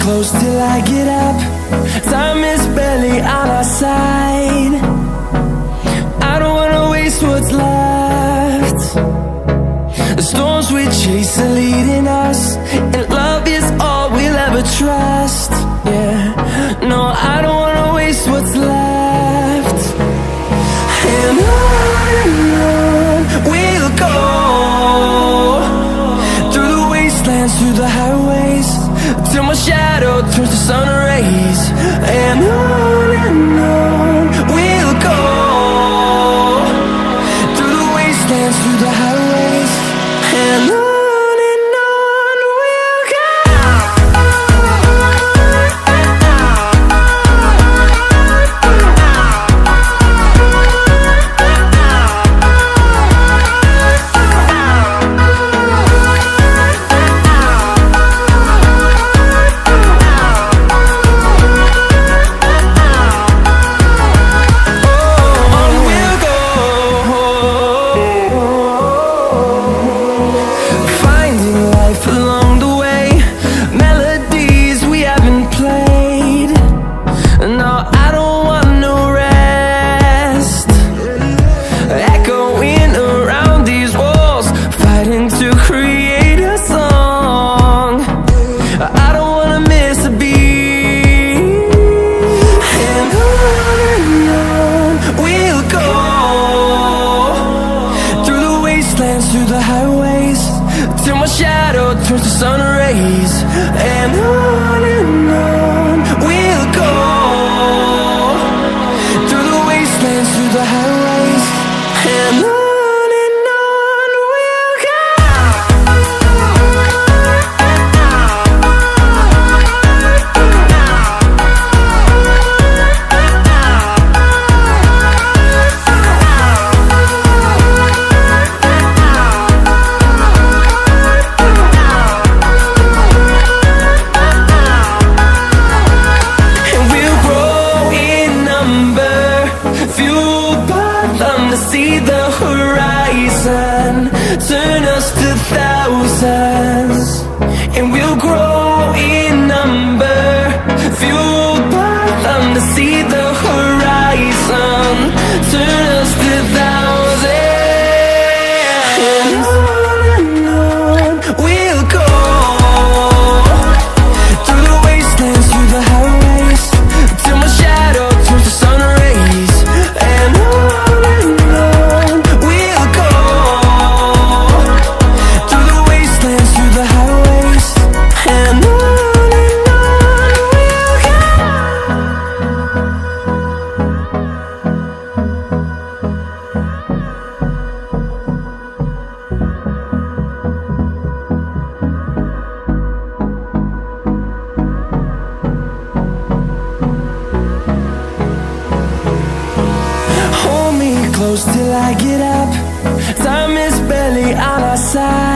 close till I get up. Time is barely on our side. I don't wanna waste what's left. The storms we chase are leading us, and love is all we'll ever trust. Yeah, no, I don't wanna waste what's left. And on we'll go, through the wastelands, through the highways, till my shadow turns to sun rays. And on we'll go, through the wastelands, through the highways, and on we'll go. Through the highways, till my shadow turns to sun rays. And on we'll go, through the wastelands, through the highways, and on we'll go. See the horizon turn us to thousands, and we'll grow in number, fueled by them. To see the horizon turn us to thousands, and on we'll go, through the wastelands, through the highways, till my shadow turns to sun rays. And close till I get up. Time is barely on our side.